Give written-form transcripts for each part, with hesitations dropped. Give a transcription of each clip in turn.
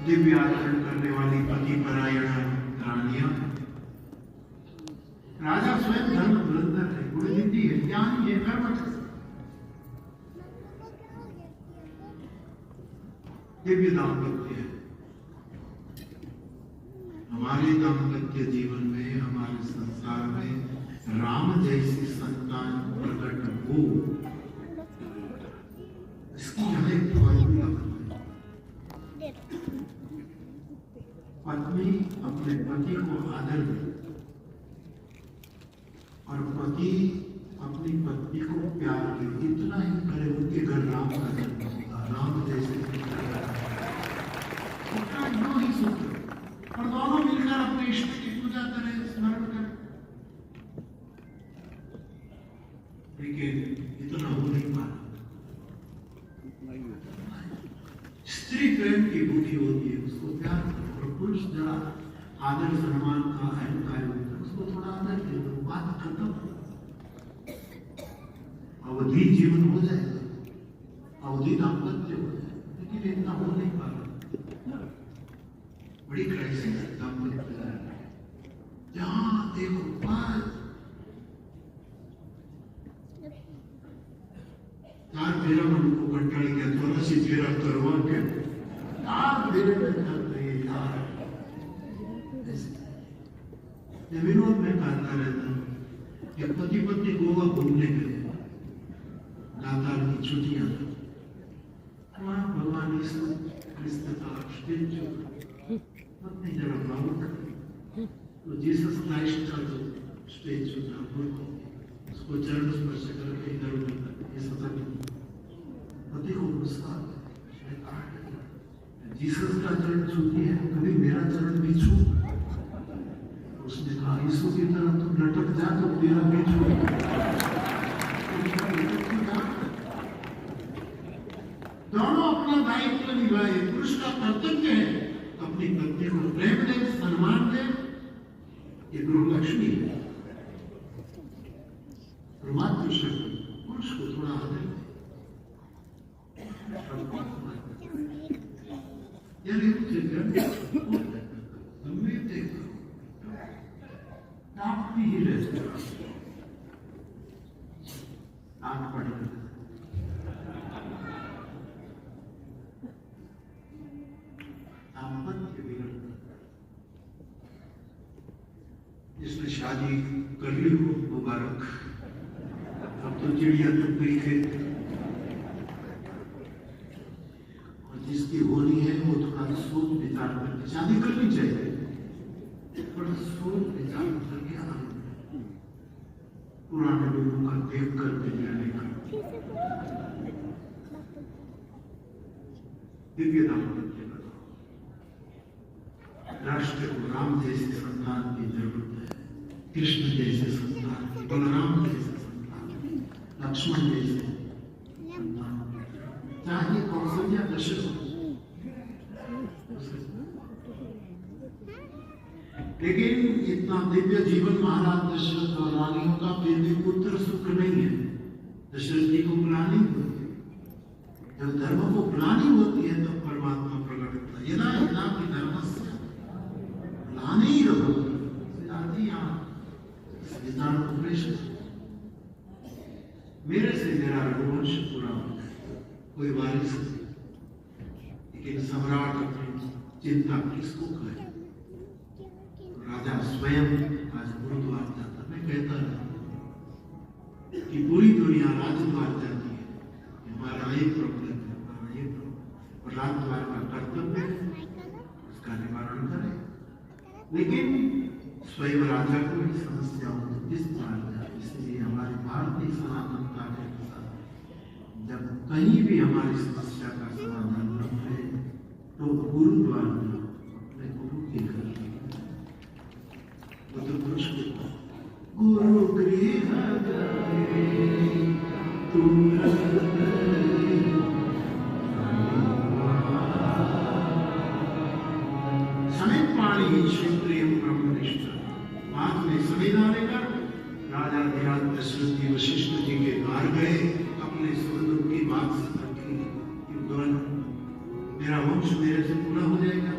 दिव्य आचरण करने वाली पति परायण रानियां। राजा स्वयं धर्म धुरंधर है, गुणनिधि है, ज्ञानी है, कर्मठ है। दिव्य दाम्पत्य है। हमारे दाम्पत्य जीवन में, हमारे संसार में राम जैसी संतान प्रकट हो, इसकी यह एक फॉर्मूला है। पत्नी अपने पति को आदर दे और पति अपनी पत्नी को प्यार दे, इतना ही करे, उनके घर राम का जन्म होगा। राम जैसे नो ही सूत्र, और दोनों मिलकर अपने इष्ट की पूजा करें, स्मरण करें। लेकिन इतना हो नहीं पा रहा। स्त्री प्रेम की बूढ़ी होती है, उसको प्यार करो, और पुरुष जरा आदर सम्मान का अहंकार होता है, उसको थोड़ा आदर दे दो, बात खत्म। अवधि जीवन हो जाएगा, अवधि दाम्पत्य हो जाएगा, लेकिन इतना हो नहीं पा रहा। बड़ी क्राइसिस है दाम्पत्य, जहां देखो बात तार फेरा में उनको कंटाली गया, थोड़ा सी फेरा करवा के तार फेरे में कर रहे यार। विनोद में कहता रहता हूँ कि पति पत्नी गोवा घूमने गए, नाताल की छुट्टियां, वहां भगवान यीशु क्रिस्त का स्टेचू, पत्नी जरा भावुक, तो जीसस क्राइस्ट का जो स्टेचू था उसको चरण स्पर्श करके इधर उधर पति को गुस्सा, जीसस का चरण छूती है, कभी मेरा चरण भी छू। उसने कहा यीशु की तरह तुम लटक जा तो तेरा भी छू। दोनों अपना दायित्व निभाए। पुरुष का कर्तव्य है अपनी पत्नी को प्रेम दे, सम्मान दे, ये गुरु लक्ष्मी है। मातृशक्ति, पुरुष को थोड़ा आदर दे। आप ही रहते आप पढ़ जिसने शादी कर ली हो मुबारक, अब तो चिड़िया चुप गई है, और जिसकी होनी है वो थोड़ा सोच विचार करके शादी करनी चाहिए, थोड़ा सोच विचार करके पुराने लोगों का देख कर निर्णय कर। दिव्य दाम्पत्य बताओ। राष्ट्र को राम जैसे संतान की जरूरत है, कृष्ण जैसे संतान की, बलराम जैसे संतान, लक्ष्मण जैसे संतान, चाहे कौशल्या दशरथ। लेकिन इतना दिव्य जीवन महाराज दशरथ और रानियों का, फिर भी पुत्र सुख नहीं है। दशरथ जी को ग्लानि होती है, जब धर्म को ग्लानि होती है तो परमात्मा प्रकट होता है। यदा यदा कि धर्मस्य ग्लानिर्भवति मेरे से मेरा रघुवंश पूरा हो जाए, कोई वारिस नहीं। लेकिन सम्राट अपनी चिंता किसको करे? राजा स्वयं आज गुरुद्वार जाता, मैं कहता रहता कि पूरी दुनिया राजद्वार जाती है, हमारा एक प्रॉब्लम है, हमारा एक प्रॉब्लम, और राजद्वार का कर्तव्य उसका निवारण करे। लेकिन स्वयं राजा को भी समस्याओं को किस द्वार जाए। इसलिए हमारी भारतीय सनातनता के अनुसार जब कहीं भी हमारी समस्या का समाधान न मिले तो गुरुद्वार में अपने गुरु के घर गुरु गृह समित पाणी क्षेत्रीय ब्रह्मनिष्ठ। बाद में संविधान लेकर राजा धीराज दशरथ जी वशिष्ठ जी के घर गए, अपने सुख की बात रखी, मेरा वंश मेरे से पूरा हो जाएगा।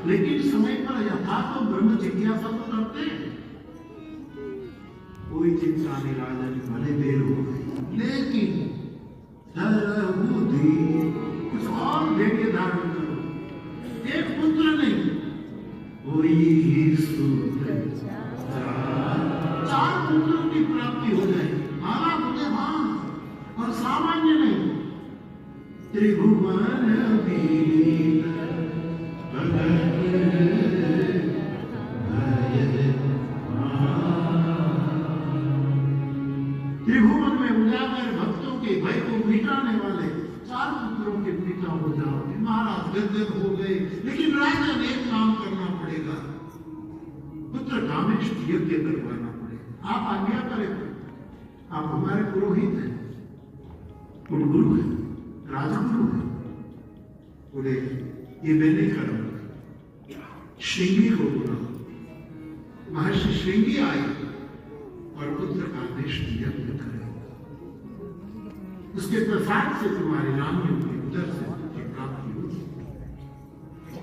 लेकिन समय पर यथा तो ब्रह्म जिज्ञासा तो करते हैं। कोई चिंता नहीं, राजन भले देर हो गई, लेकिन कुछ और धैर्य धारण करो। एक पुत्र नहीं, कोई चार पुत्रों की प्राप्ति हो जाए, माला बोले हाँ, और सामान्य नहीं। त्रिभुवन त्रिभुवन में उजागर भक्तों के भय को मिटाने वाले चार पुत्रों के पिता हो जाओगे। महाराज गदगद हो गए, लेकिन राजा ने एक काम करना पड़ेगा, पुत्र कामेश यज्ञ करवाना पड़ेगा। आप आज्ञा करें, आप हमारे पुरोहित हैं, गुरु है, राजगुरु है। बोले ये मैं नहीं करूंगा, श्रृंगी को बुलाओ। महर्षि श्रृंगी आए और पुत्र कामेश यज्ञ करे, उसके प्रसाद से तुम्हारी रानियों के उदर से पुत्र प्राप्ति होगी।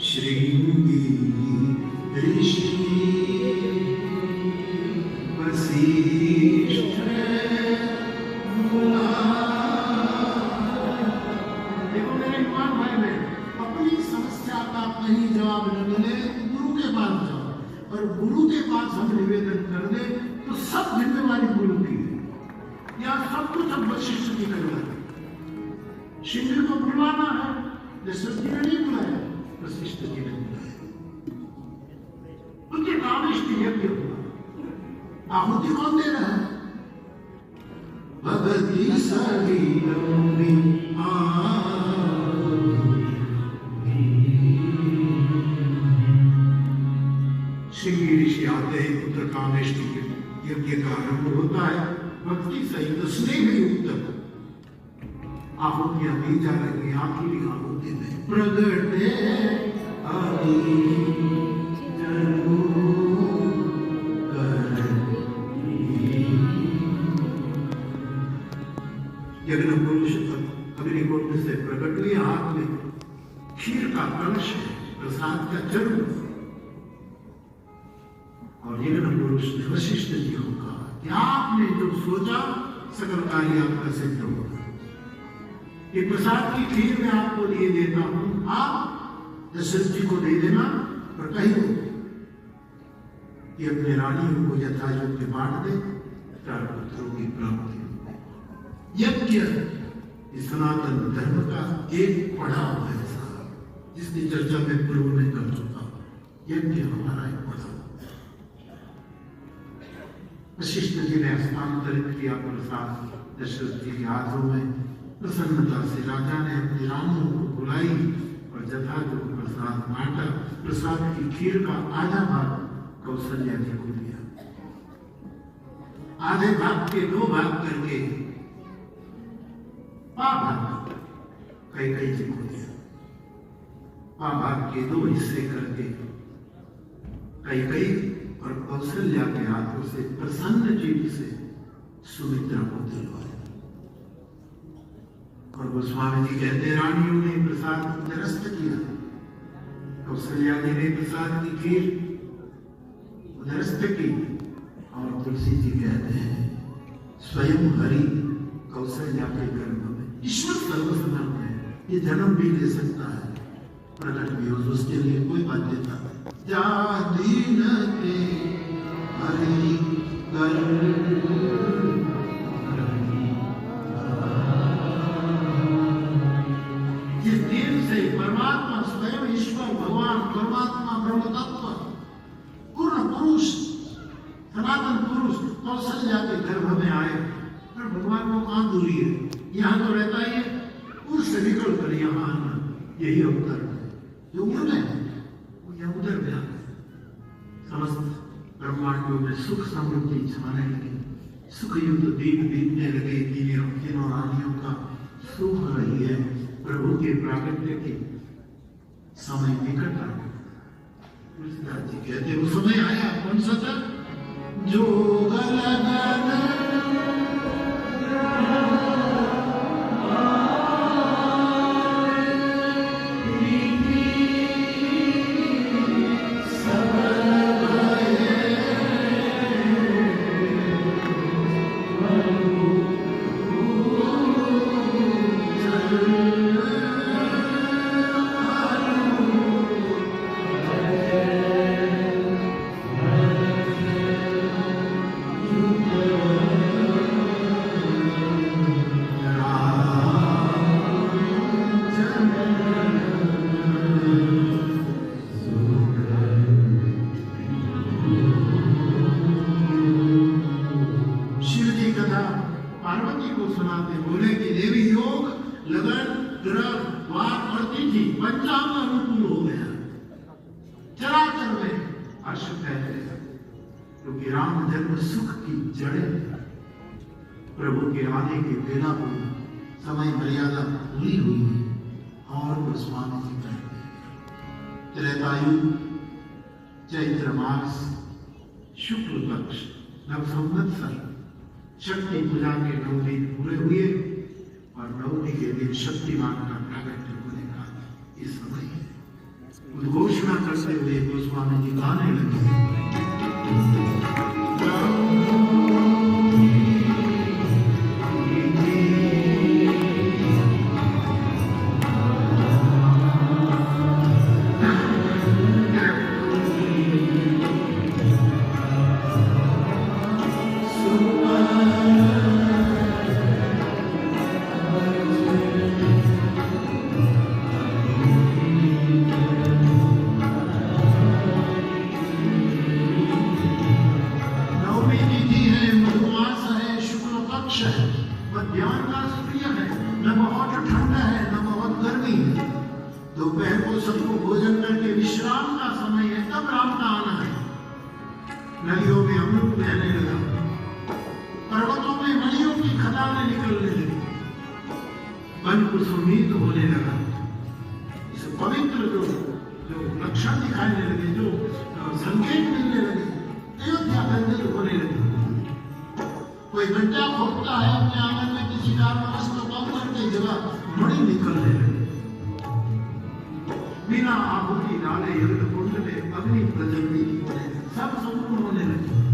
श्रृंगी ऋषि वशिष्ठ नहीं जवाब न मिले तो गुरु के पास जाओ, और गुरु के पास हम निवेदन कर दे तो सब जिम्मेवारी गुरु की है। या सब कुछ अब वशिष्ठ की करना है। शिंग को बुलवाना है, दशरथ जी ने नहीं बुलाया, वशिष्ठ जी ने बुलाया। उनके कामेश की यज्ञ हुआ। आहुति कौन दे रहा है? भगवती सलीलम्बी श्रृंगी ऋषि आते हैं, पुत्र कामेश के यज्ञ का आरंभ होता है। भक्ति सहित स्नेह युक्त आहुतियां दी जा रही। आखिरी आहुति में प्रगटे यज्ञ पुरुष अग्निकुंड से प्रकट हुए, हाथ में क्षीर का कलश है, प्रसाद का चरण। और यज्ञ पुरुष वशिष्ठ जी को कहा कि आपने जो सोचा सकल कार्य आपका सिद्ध होगा। ये प्रसाद की खीर मैं आपको लिए देता हूं, आप दशरथ जी को दे देना और कही दो कि अपने रानियों को यथा योग्य बांट दे, चार पुत्रों की प्राप्ति हो। यज्ञ सनातन धर्म का एक पड़ाव है साहब, जिसकी चर्चा मैं पूर्व में कर चुका हूं। यज्ञ हमारा एक पड़ाव। वशिष्ठ जी ने हस्तांतरित किया प्रसाद दशरथ जी के हाथों में। प्रसन्नता से राजा ने अपनी रानियों को बुलाई और यथायोग्य प्रसाद बांटा। प्रसाद की खीर का आधा भाग कौशल्या जी को दिया, आधे भाग के दो भाग करके भाग कई जी को दिया। भाग के दो हिस्से करके कई और कौशल्या के हाथों से प्रसन्न जीव से सुमित्रा को दिलवाया। और गोस्वामी जी कहते रानियों ने प्रसाद निरस्त किया, कौशल्या जी ने प्रसाद की खीर निरस्त की। और तुलसी जी कहते हैं स्वयं हरि कौशल्या के गर्भ में, ईश्वर सर्वसमर्थ है, ये जन्म भी ले सकता है, प्रकट भी हो, उसके लिए कोई बाध्यता नहीं। दीन के हरि जिस दिन से परमात्मा स्वयं ईश्वर भगवान परमात्मा ब्रह्म तत्व पूर्ण पुरुष सनातन पुरुष कौशल्या के गर्भ में आए, पर भगवान को कहां दूरी है, यहाँ तो रहता ही है। उससे निकल कर यहाँ आना, यही अवतार है। जो उड़ है वो उधर में आ गए। समस्त ब्रह्मांडों में सुख समृद्धि छाने लगी, सुख युक्त दीप बीतने लगे। तीनों रानियों का सुख रही है। प्रभु के प्रागट्य के समय निकट आ गया। तुलसीदास जी कहते वो समय आया, कौन सा था? जो ग्रह वार और तिथि पंचांग अनुकूल हो गया, चराचर में हर्ष फैल गया, क्योंकि राम जन्म सुख की जड़ें प्रभु के आने के बेला को समय मर्यादा पूरी हुई और पुष्पान त्रेतायु चैत्र मास शुक्ल पक्ष नव संवत्सर शक्ति पूजा के 9 दिन पूरे हुए और 9वीं के दिन शक्तिमान का प्रागट्य होने का ये समय है। उद्घोषणा करते हुए गोस्वामी जी गाने लगे, मध्याह्न का सूर्य है, न बहुत ठंडा है न बहुत गर्मी है, दोपहर को सबको भोजन करके विश्राम का समय है, तब राम का आना है। नदियों में अमृत बहने लगा, पर्वतों में मणियों की खदानें निकलने लगी, वन कुसुमित होने लगा। इस पवित्र जो लक्षण दिखाने लगे, जो संकेत मिलने लगे, अयोध्या गंधित होने लगी। कोई घंटा खोलता है अपने आंगन में, किसी कारणवश तो बंद करके जगह मणि निकलने लगे, बिना आहुति डाले यज्ञ कुंड में अग्नि प्रज्वलित होने, सब संपूर्ण होने लगे।